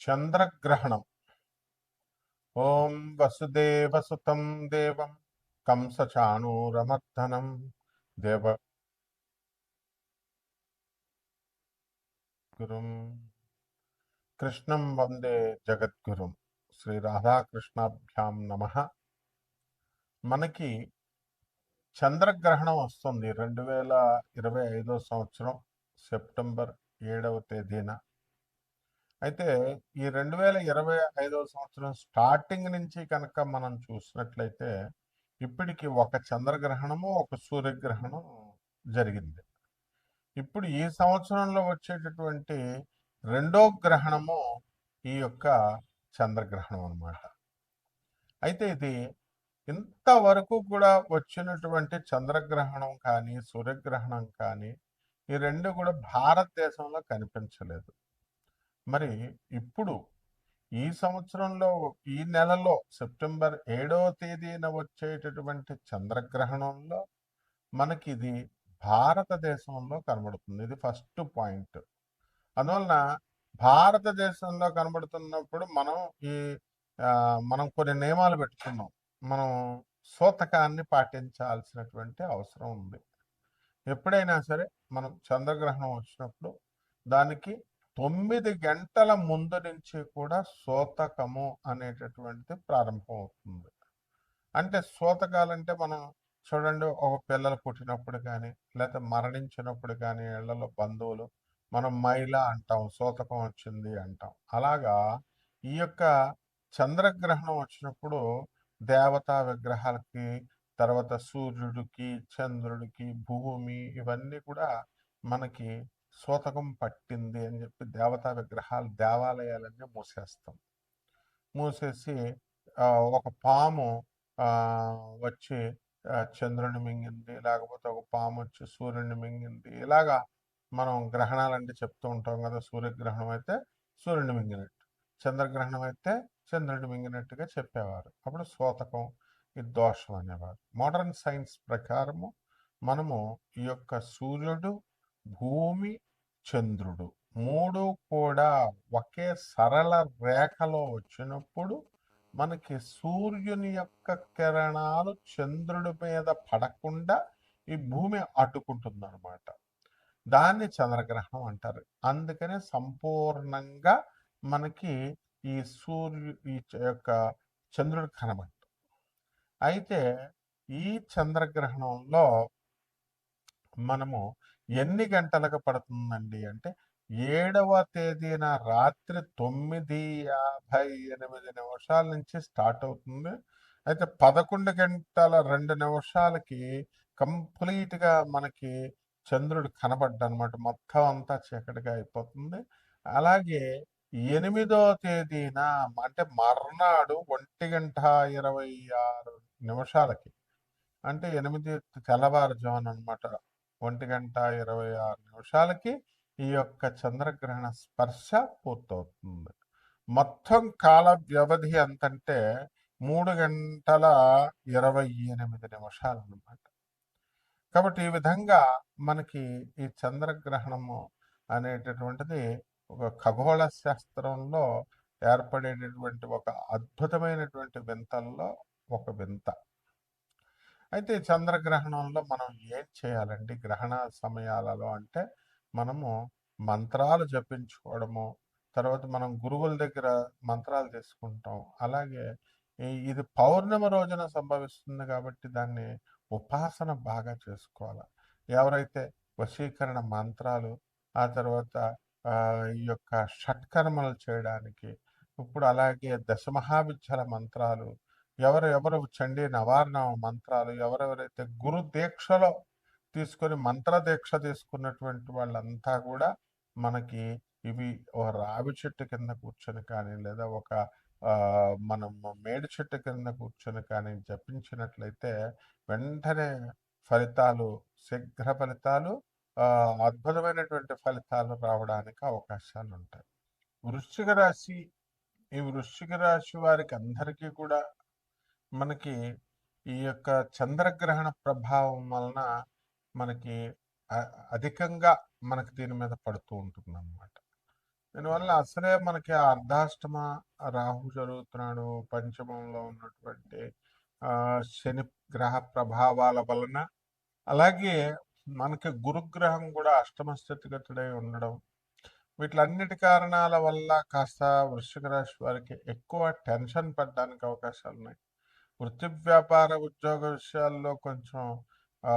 చంద్రగ్రహణం. ఓం వసుదేవసుతం దేవం కంసచాణూరమర్దనం దేవగురుం కృష్ణం వందే జగద్గురుం. శ్రీ రాధాకృష్ణాభ్యాం నమః. మనకి చంద్రగ్రహణం వస్తుంది 2025 సంవత్సరం సెప్టెంబర్ 7వ తేదీన. అయితే ఈ 2025 సంవత్సరం స్టార్టింగ్ నుంచి కనుక మనం చూసినట్లయితే ఇప్పటికి ఒక చంద్రగ్రహణము ఒక సూర్యగ్రహణం జరిగింది. ఇప్పుడు ఈ సంవత్సరంలో వచ్చేటటువంటి రెండో గ్రహణము ఈ యొక్క చంద్రగ్రహణం అన్నమాట. అయితే ఇది ఇంతవరకు కూడా వచ్చినటువంటి చంద్రగ్రహణం కానీ సూర్యగ్రహణం కానీ ఈ రెండు కూడా భారతదేశంలో కనిపించలేదు. మరి ఇప్పుడు ఈ సంవత్సరంలో ఈ నెలలో సెప్టెంబర్ 7వ తేదీన వచ్చేటటువంటి చంద్రగ్రహణంలో మనకి ఇది భారతదేశంలో కనబడుతుంది. ఇది ఫస్ట్ పాయింట్. అందువలన భారతదేశంలో కనబడుతున్నప్పుడు మనం కొన్ని నియమాలు పెట్టుకున్నాం. మనం సూతకాన్ని పాటించాల్సినటువంటి అవసరం ఉంది. ఎప్పుడైనా సరే మనం చంద్రగ్రహణం వచ్చినప్పుడు దానికి 9 గంటల ముందు నుంచి కూడా సూతకము అనేటటువంటిది ప్రారంభం అవుతుంది. అంటే సూతకాలంటే మనం చూడండి, ఒక పిల్లలు పుట్టినప్పుడు కానీ లేకపోతే మరణించినప్పుడు కానీ ఇళ్లలో బంధువులు మనం మైల అంటాం, సూతకం వచ్చింది అంటాం. అలాగా ఈ యొక్క చంద్రగ్రహణం వచ్చినప్పుడు దేవతా విగ్రహాలకి, తర్వాత సూర్యుడికి, చంద్రుడికి, భూమి ఇవన్నీ కూడా మనకి సూతకం పట్టింది అని చెప్పి దేవతా విగ్రహాలు, దేవాలయాలన్నీ మూసేసి ఒక పాము వచ్చి చంద్రుని మింగింది, లేకపోతే ఒక పాము వచ్చి సూర్యుని మింగింది. ఇలాగా మనం గ్రహణాలంటే చెప్తూ ఉంటాం కదా. సూర్యగ్రహణం అయితే సూర్యుని మింగినట్టు, చంద్రగ్రహణం అయితే చంద్రుడిని మింగినట్టుగా చెప్పేవారు. అప్పుడు సూతకం, ఇది దోషం అనేవారు. మోడర్న్ సైన్స్ ప్రకారము మనము ఈ యొక్క సూర్యుడు, భూమి, చంద్రుడు మూడు కూడా ఒకే సరళ రేఖలో వచ్చినప్పుడు మనకి సూర్యుని యొక్క కిరణాలు చంద్రుడి మీద పడకుండా ఈ భూమి అడ్డుకుంటుంది అనమాట. దాన్ని చంద్రగ్రహణం అంటారు. అందుకనే సంపూర్ణంగా మనకి ఈ యొక్క చంద్రుడు కనబడదు. అయితే ఈ చంద్రగ్రహణంలో మనము ఎన్ని గంటలకు పడుతుందండి అంటే 7వ తేదీన రాత్రి 9:58 నుంచి స్టార్ట్ అవుతుంది. అయితే 11 గంటల 2 నిమిషాలకి కంప్లీట్గా మనకి చంద్రుడు కనబడ్డనమాట. మొత్తం అంతా చీకటిగా అయిపోతుంది. అలాగే 8వ తేదీన అంటే మర్నాడు 1:26 అంటే 8 తెల్లవారుజామున అనమాట. 1:26 ఈ యొక్క చంద్రగ్రహణ స్పర్శ పూర్తవుతుంది. మొత్తం కాల వ్యవధి ఎంతంటే 3:28 అనమాట. కాబట్టి ఈ విధంగా మనకి ఈ చంద్రగ్రహణము అనేటటువంటిది ఒక ఖగోళ శాస్త్రంలో ఏర్పడేటటువంటి ఒక అద్భుతమైనటువంటి వింతల్లో ఒక వింత. అయితే చంద్రగ్రహణంలో మనం ఏం చేయాలండి గ్రహణ సమయాలలో అంటే మనము మంత్రాలు జపించుకోవడము, తర్వాత మనం గురువుల దగ్గర మంత్రాలు తీసుకుంటాం. అలాగే ఇది పౌర్ణమి రోజున సంభవిస్తుంది కాబట్టి దాన్ని ఉపాసన బాగా చేసుకోవాలి. ఎవరైతే వశీకరణ మంత్రాలు, ఆ తర్వాత ఈ యొక్క షట్కర్మలు చేయడానికి, ఇప్పుడు అలాగే దశమహావిద్యల మంత్రాలు, ఎవరు చండీ నవార్ణ మంత్రాలు, ఎవరెవరైతే గురు దీక్షలో తీసుకొని మంత్ర దీక్ష తీసుకున్నటువంటి వాళ్ళంతా కూడా మనకి ఇవి ఒక రావి చెట్టు కింద కూర్చొని కానీ లేదా ఒక మనం మేడి చెట్టు కింద కూర్చొని కానీ జపించినట్లయితే వెంటనే ఫలితాలు, శీఘ్ర ఫలితాలు, అద్భుతమైనటువంటి ఫలితాలు రావడానికి అవకాశాలు ఉంటాయి. వృశ్చిక రాశి, ఈ వృశ్చిక రాశి వారికి అందరికీ కూడా మనకి ఈ యొక్క చంద్రగ్రహణ ప్రభావం వలన మనకి అధికంగా మనకి దీని మీద పడుతూ ఉంటుంది అన్నమాట. దీనివల్ల అసలే మనకి ఆ అర్ధాష్టమ రాహు జరుగుతున్నాడు, పంచమంలో ఉన్నటువంటి శని గ్రహ ప్రభావాల వలన, అలాగే మనకి గురుగ్రహం కూడా అష్టమ స్థితిగతుడై ఉండడం, వీటిలన్నిటి కారణాల వల్ల కాస్త వృశ్చిక రాశి వారికి ఎక్కువ టెన్షన్ పడడానికి అవకాశాలు ఉన్నాయి. వృత్తి వ్యాపార ఉద్యోగ విషయాల్లో కొంచెం ఆ,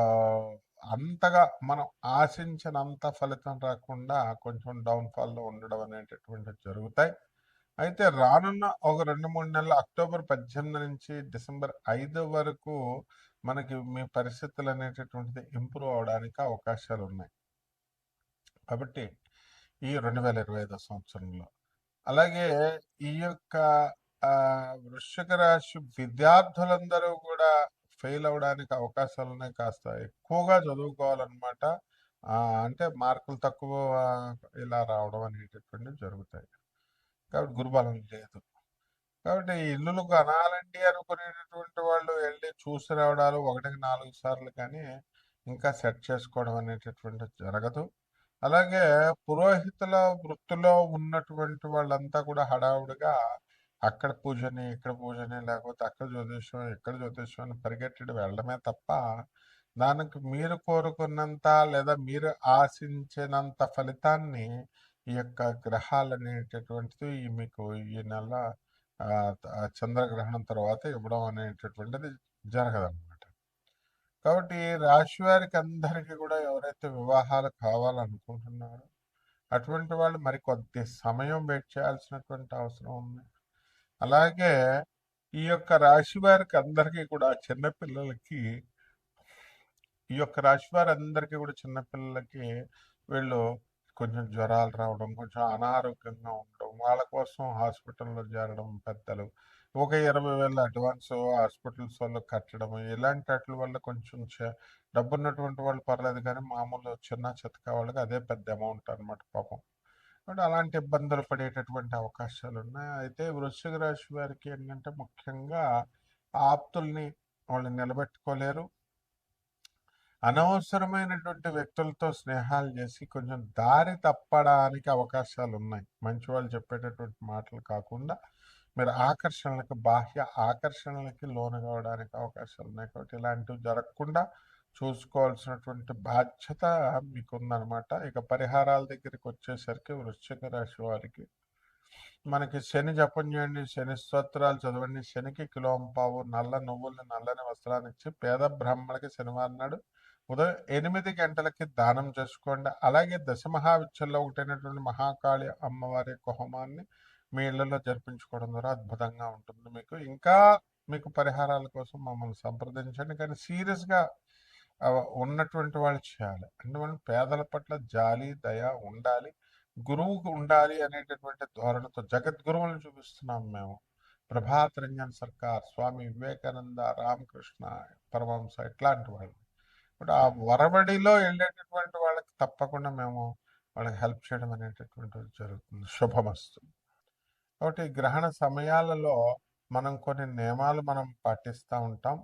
అంతగా మనం ఆశించినంత ఫలితం రాకుండా కొంచెం డౌన్ఫాల్లో ఉండడం అనేటటువంటివి జరుగుతాయి. అయితే రానున్న ఒక 2-3 నెలలు, అక్టోబర్ 18 నుంచి డిసెంబర్ 5 వరకు మనకి మీ పరిస్థితులు అనేటటువంటిది ఇంప్రూవ్ అవడానికి అవకాశాలు ఉన్నాయి. కాబట్టి ఈ 2025 సంవత్సరంలో, అలాగే ఈ యొక్క వృశ్చిక రాశి విద్యార్థులందరూ కూడా ఫెయిల్ అవడానికి అవకాశాలు ఉన్నాయి. కాస్త ఎక్కువగా చదువుకోవాలన్నమాట. అంటే మార్కులు తక్కువ ఇలా రావడం అనేటటువంటివి జరుగుతాయి. కాబట్టి గురుబలం లేదు. కాబట్టి ఇల్లులు కొనాలండి అనుకునేటటువంటి వాళ్ళు వెళ్ళి చూసి రావడాలు 1-4 సార్లు కానీ ఇంకా సెట్ చేసుకోవడం అనేటటువంటిది జరగదు. అలాగే పురోహితుల వృత్తిలో ఉన్నటువంటి వాళ్ళంతా కూడా హడావుడిగా అక్కడ పూజని, ఇక్కడ పూజని, లేకపోతే అక్కడ జ్యోతిష్యం, ఇక్కడ జ్యోతిష్యం అని పరిగెట్టి వెళ్ళడమే తప్ప దానికి మీరు కోరుకున్నంత లేదా మీరు ఆశించినంత ఫలితాన్ని ఈ యొక్క గ్రహాలు అనేటటువంటిది మీకు ఈ నెల చంద్రగ్రహణం తర్వాత ఇవ్వడం అనేటటువంటిది జరగదన్నమాట. కాబట్టి రాశి వారికి అందరికీ కూడా ఎవరైతే వివాహాలు కావాలనుకుంటున్నారో అటువంటి వాళ్ళు మరి కొద్ది సమయం వెయిట్ చేయాల్సినటువంటి అవసరం ఉంది. అలాగే ఈ యొక్క రాశి వారికి అందరికీ కూడా చిన్నపిల్లలకి, ఈ యొక్క రాశి వారందరికీ కూడా చిన్నపిల్లలకి వీళ్ళు కొంచెం జ్వరాలు రావడం, కొంచెం అనారోగ్యంగా ఉండడం, వాళ్ళ కోసం హాస్పిటల్లో చేరడం, పెద్దలు ఒక 20,000 అడ్వాన్స్ హాస్పిటల్స్ వాళ్ళు కట్టడం, ఇలాంటి వాటి వల్ల కొంచెం డబ్బు ఉన్నటువంటి వాళ్ళు పర్లేదు, కానీ మామూలు చిన్న చితక వాళ్ళకి అదే పెద్ద అమౌంట్ అనమాట పాపం. కాబట్టి అలాంటి ఇబ్బందులు పడేటటువంటి అవకాశాలు ఉన్నాయి. అయితే వృశ్చిక రాశి వారికి ఏంటంటే ముఖ్యంగా ఆప్తుల్ని వాళ్ళు నిలబెట్టుకోలేరు. అనవసరమైనటువంటి వ్యక్తులతో స్నేహాలు చేసి కొంచెం దారి తప్పడానికి అవకాశాలు ఉన్నాయి. మంచి వాళ్ళు చెప్పేటటువంటి మాటలు కాకుండా మీరు ఆకర్షణలకు, బాహ్య ఆకర్షణలకి లోను కావడానికి అవకాశాలు ఉన్నాయి. కాబట్టి ఇలాంటివి జరగకుండా చూసుకోవాల్సినటువంటి బాధ్యత మీకుందనమాట. ఇక పరిహారాల దగ్గరికి వచ్చేసరికి వృశ్చిక రాశి వారికి మనకి శని జపం చేయండి, శని స్తోత్రాలు చదవండి, శనికి కిలోంపావు నల్ల నువ్వుల్ని నల్లని వస్త్రాన్ని ఇచ్చి పేద బ్రాహ్మణులకి శనివారం నాడు ఉదయం 8 గంటలకి దానం చేసుకోండి. అలాగే దశమహావిద్యల్లో ఒకటైనటువంటి మహాకాళి అమ్మవారి యొక్క హోమాన్ని మీ ఇళ్లలో జరిపించుకోవడం ద్వారా అద్భుతంగా ఉంటుంది. ఇంకా మీకు పరిహారాల కోసం మమ్మల్ని సంప్రదించండి. కానీ సీరియస్గా ఉన్నటువంటి వాళ్ళు చేయాలి. అందువల్ల పేదల పట్ల జాలి, దయ ఉండాలి, గురువుకు ఉండాలి అనేటటువంటి ధోరణితో జగద్గురువులను చూపిస్తున్నాం మేము. ప్రభాత్ రంజన్ సర్కార్, స్వామి వివేకానంద, రామకృష్ణ పరమహంస, ఇట్లాంటి వాళ్ళు. ఇప్పుడు ఆ వరబడిలో వెళ్ళేటటువంటి వాళ్ళకి తప్పకుండా మేము వాళ్ళకి హెల్ప్ చేయడం అనేటటువంటిది జరుగుతుంది. శుభమస్తు. కాబట్టి గ్రహణ సమయాలలో మనం కొన్ని నియమాలు మనం పాటిస్తూ ఉంటాం.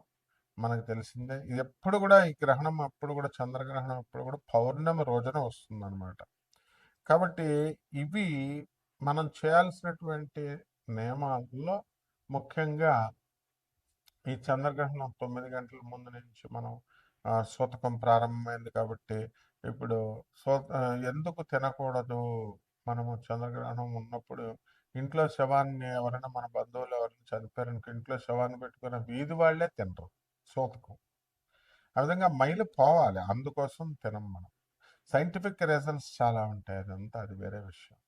మనకు తెలిసిందే. ఇది ఎప్పుడు కూడా ఈ గ్రహణం అప్పుడు కూడా, చంద్రగ్రహణం అప్పుడు కూడా పౌర్ణమి రోజున వస్తుందన్నమాట. కాబట్టి ఇవి మనం చేయాల్సినటువంటి నియమాల్లో ముఖ్యంగా ఈ చంద్రగ్రహణం 9 గంటల ముందు నుంచి మనం సూతకం ప్రారంభమైంది కాబట్టి ఇప్పుడు ఎందుకు తినకూడదు? మనము చంద్రగ్రహణం ఉన్నప్పుడు ఇంట్లో శవాన్ని ఎవరైనా మన బంధువులు ఎవరైనా చనిపోయారనుకో, ఇంట్లో శవాన్ని పెట్టుకున్న వీధి వాళ్ళే తినరు సూతకం. ఆ విధంగా మైలు పోవాలి, అందుకోసం తినం మనం. సైంటిఫిక్ రీజన్స్ చాలా ఉంటాయి, అదంతా అది వేరే విషయం.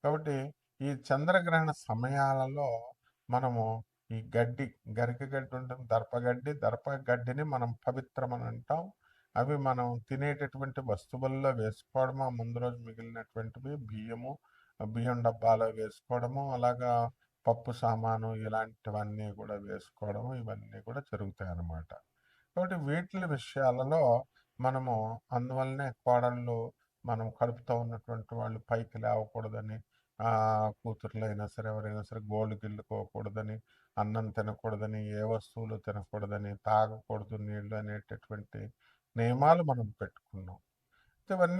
కాబట్టి ఈ చంద్రగ్రహణ సమయాలలో మనము ఈ గడ్డి, గరిక గడ్డి ఉంటుంది, దర్పగడ్డిని మనం పవిత్రం అని అంటాం. అవి మనం తినేటటువంటి వస్తువుల్లో వేసుకోవడము, ముందు రోజు మిగిలినటువంటివి బియ్యం డబ్బాలో వేసుకోవడము, అలాగా పప్పు సామాను ఇలాంటివన్నీ కూడా వేసుకోవడము, ఇవన్నీ కూడా జరుగుతాయి అన్నమాట. కాబట్టి వీటి విషయాలలో మనము అందువల్లనే కోడళ్ళు మనం కడుపుతో ఉన్నటువంటి వాళ్ళు పైకి లేవకూడదని, కూతుర్లు అయినా సరే ఎవరైనా సరే గోళ్ళు గిల్లుకోకూడదని, అన్నం తినకూడదని, ఏ వస్తువులు తినకూడదని, తాగకూడదు నీళ్లు అనేటటువంటి నియమాలు మనం పెట్టుకున్నాం. ఇవన్నీ